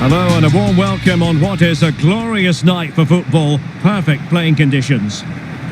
Hello and a warm welcome on what is a glorious night for football. Perfect playing conditions.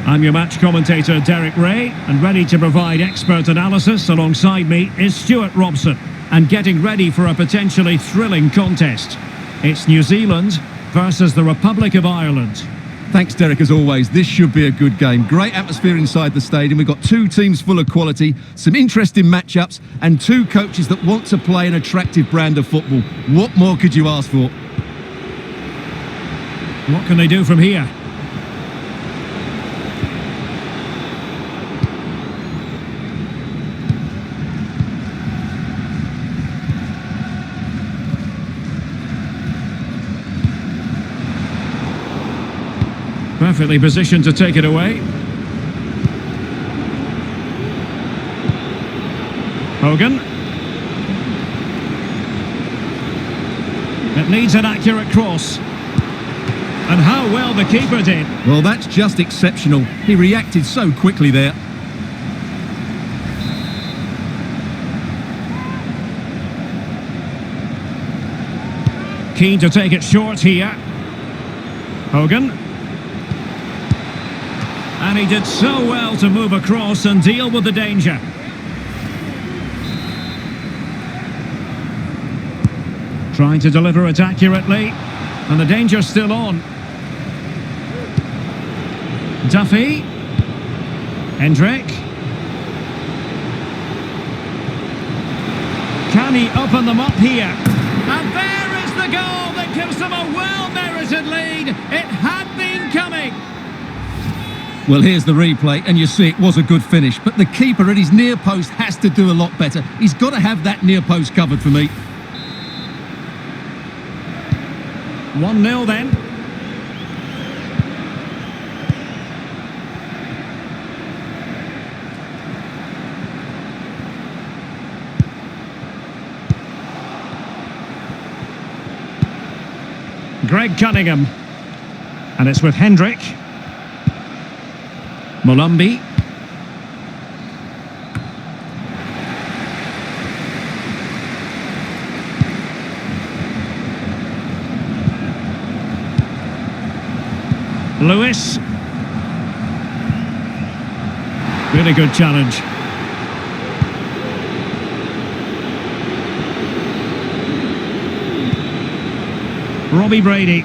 I'm your match commentator Derek Ray, and ready to provide expert analysis alongside me is Stuart Robson, and getting ready for a potentially thrilling contest. It's New Zealand versus the Republic of Ireland. Thanks, Derek, as always. This should be a good game. Great atmosphere inside the stadium. We've got two teams full of quality, some interesting matchups, and two coaches that want to play an attractive brand of football. What more could you ask for? What can they do from here? Perfectly positioned to take it away. Hogan. It needs an accurate cross. And how well the keeper did. Well, that's just exceptional. He reacted so quickly there. Keen to take it short here. Hogan. And he did so well to move across and deal with the danger. Trying to deliver it accurately. And the danger's still on. Duffy. Hendrick. Can he open them up here? And there is the goal that gives them a well-merited lead. It had been coming. Well, here's the replay, and you see it was a good finish, but the keeper at his near post has to do a lot better. He's got to have that near post covered for me. 1-0 then. Greg Cunningham. And it's with Hendrick. Molumby. Lewis. Really good challenge. Robbie Brady.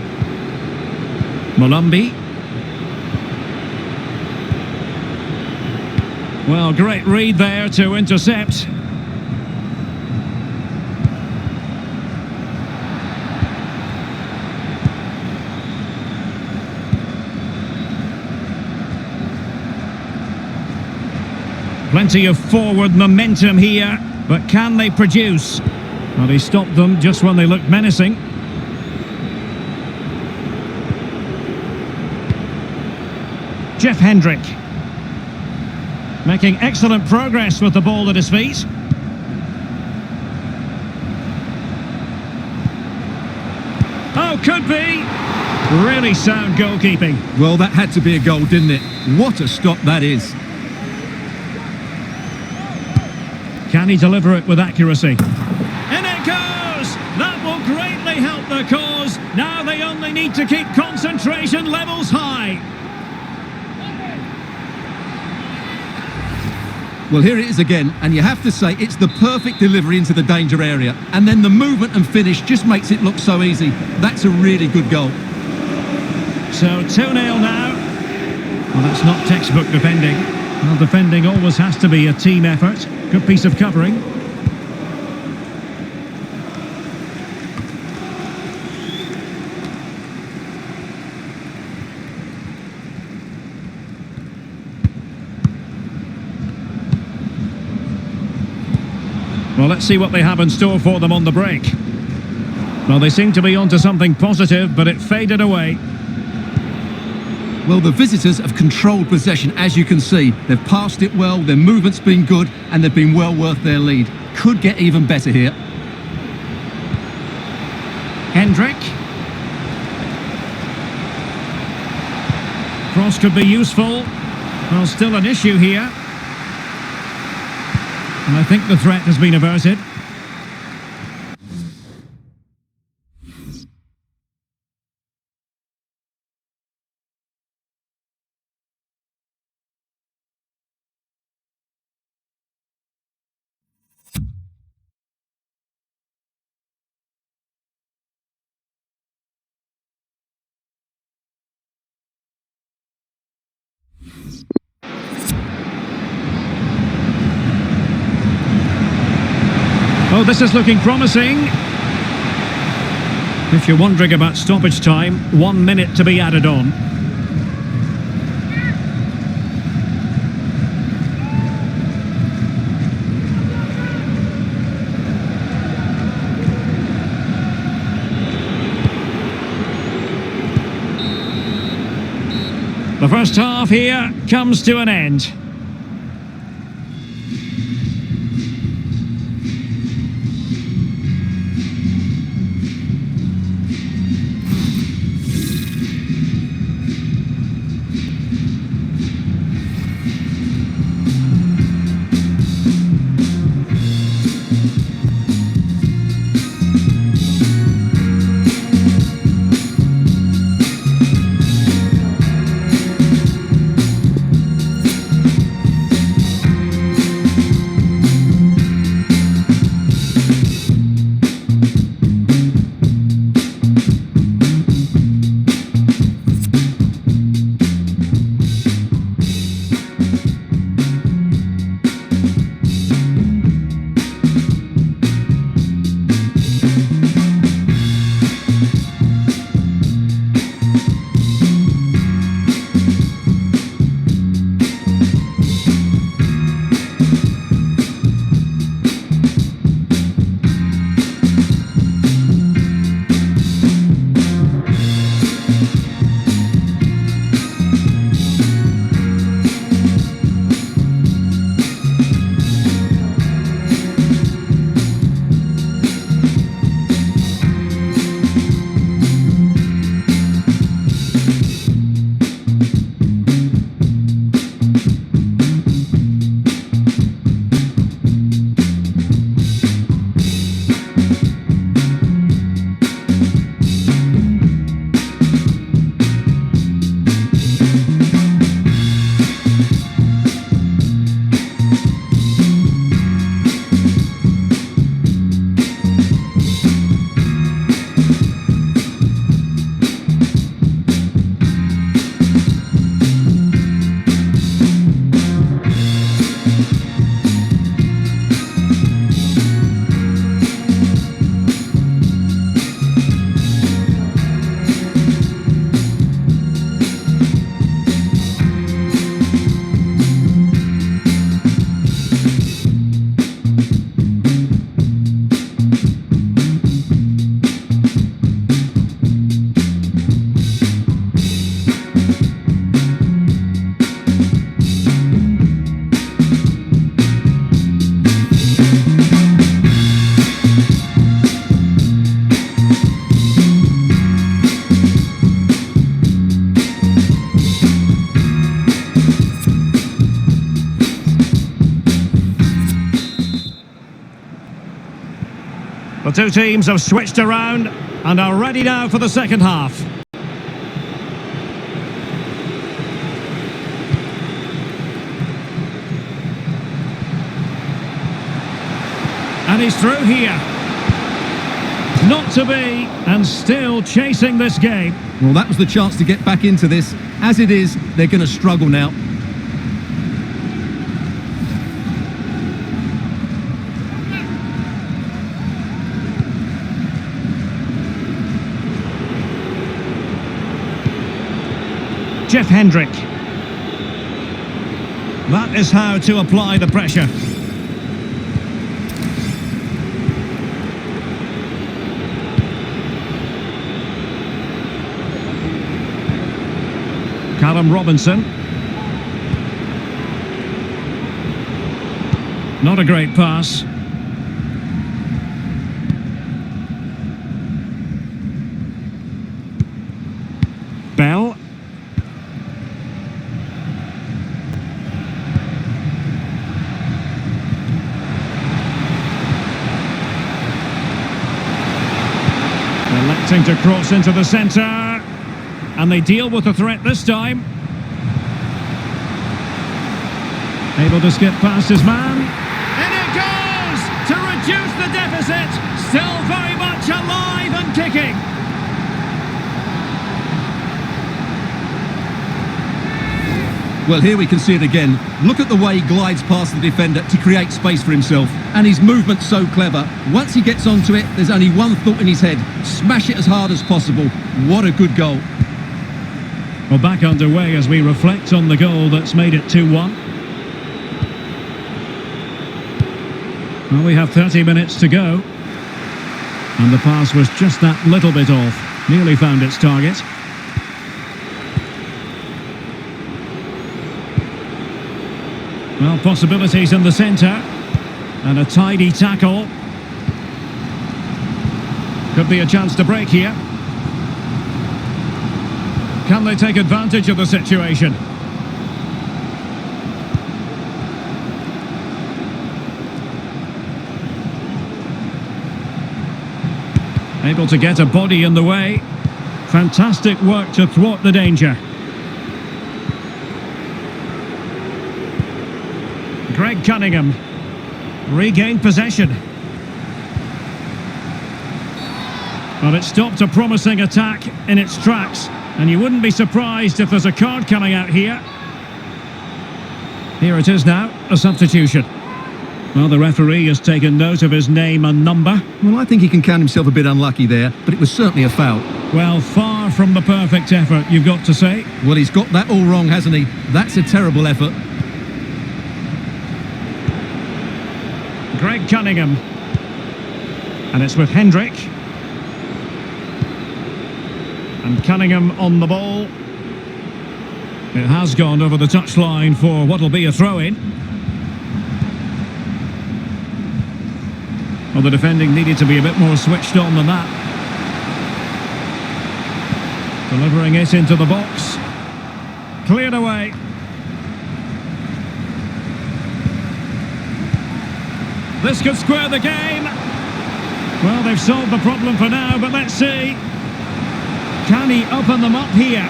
Molumby. Well, great read there to intercept. Plenty of forward momentum here, but can they produce? Well, he stopped them just when they looked menacing. Jeff Hendrick. Making excellent progress with the ball at his feet. Oh, could be. Really sound goalkeeping. Well, that had to be a goal, didn't it? What a stop that is. Can he deliver it with accuracy? In it goes! That will greatly help the cause. Now they only need to keep concentration levels high. Well, here it is again, and you have to say it's the perfect delivery into the danger area. And then the movement and finish just makes it look so easy. That's a really good goal. So 2-0 now. Well, that's not textbook defending. Well, defending always has to be a team effort. Good piece of covering. Well, let's see what they have in store for them on the break. Well, they seem to be onto something positive, but it faded away. Well, the visitors have controlled possession, as you can see. They've passed it well, their movement's been good, and they've been well worth their lead. Could get even better here. Hendrick. Cross could be useful. Well, still an issue here. And I think the threat has been averted. Oh, this is looking promising. If you're wondering about stoppage time, 1 minute to be added on. The first half here comes to an end. The two teams have switched around and are ready now for the second half. And he's through here. Not to be, and still chasing this game. Well, that was the chance to get back into this. As it is, they're going to struggle now. Jeff Hendrick. That is how to apply the pressure. Callum Robinson. Not a great pass. Bell. Electing to cross into the centre. And they deal with the threat this time. Able to skip past his man. In it goes! To reduce the deficit. Still very much alive and kicking. Well, here we can see it again. Look at the way he glides past the defender to create space for himself. And his movement's so clever. Once he gets onto it, there's only one thought in his head. Smash it as hard as possible. What a good goal. Well, back underway as we reflect on the goal that's made it 2-1. Well, we have 30 minutes to go. And the pass was just that little bit off. Nearly found its target. Well, possibilities in the centre. And a tidy tackle. Could be a chance to break here. Can they take advantage of the situation? Able to get a body in the way. Fantastic work to thwart the danger. Greg Cunningham regained possession. Well, it stopped a promising attack in its tracks, and you wouldn't be surprised if there's a card coming out here. Here it is now, a substitution. Well, the referee has taken note of his name and number. Well, I think he can count himself a bit unlucky there, but it was certainly a foul. Well, far from the perfect effort, you've got to say. Well, he's got that all wrong, hasn't he? That's a terrible effort. Greg Cunningham. And it's with Hendrick. And Cunningham on the ball. It has gone over the touchline for what will be a throw-in. Well, the defending needed to be a bit more switched on than that. Delivering it into the box. Cleared away. This could square the game. Well, they've solved the problem for now, but let's see. Can he open them up here?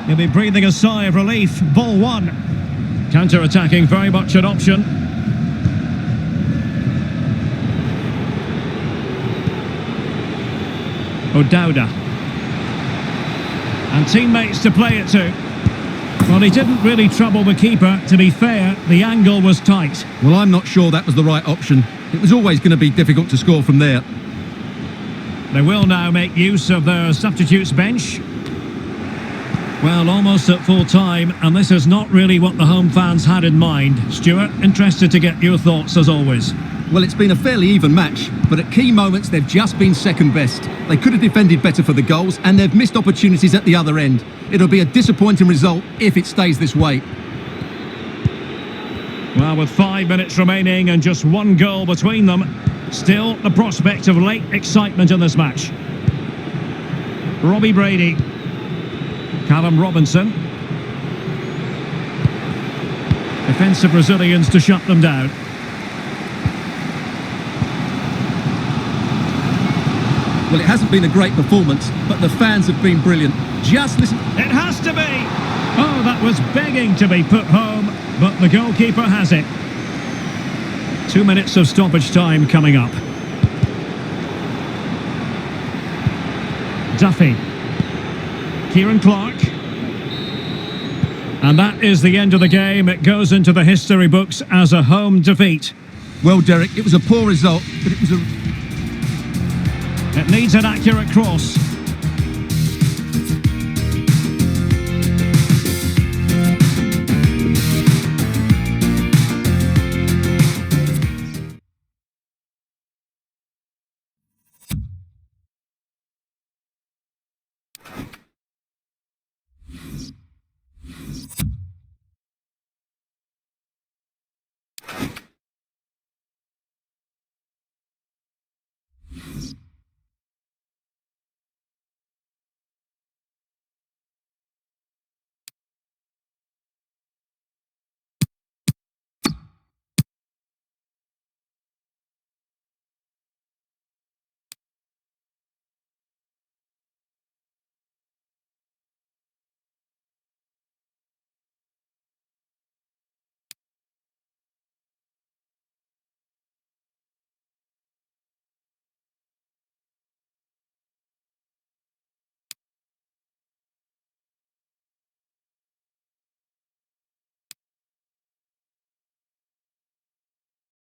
He'll be breathing a sigh of relief. Ball one. Counter-attacking, very much an option. O'Dowda. And teammates to play it to. Well, he didn't really trouble the keeper. To be fair, the angle was tight. Well, I'm not sure that was the right option. It was always going to be difficult to score from there. They will now make use of their substitutes bench. Well, almost at full time, and this is not really what the home fans had in mind. Stuart, interested to get your thoughts as always. Well, it's been a fairly even match, but at key moments they've just been second best. They could have defended better for the goals, and they've missed opportunities at the other end. It'll be a disappointing result if it stays this way. Well, with 5 minutes remaining and just one goal between them, still the prospect of late excitement in this match. Robbie Brady. Callum Robinson. Defensive Brazilians to shut them down. Well, it hasn't been a great performance, but the fans have been brilliant. Just listen. It has to be! Oh, that was begging to be put home, but the goalkeeper has it. 2 minutes of stoppage time coming up. Duffy. Kieran Clark. And that is the end of the game. It goes into the history books as a home defeat. Well, Derek, it was a poor result, but it was a... It needs an accurate cross.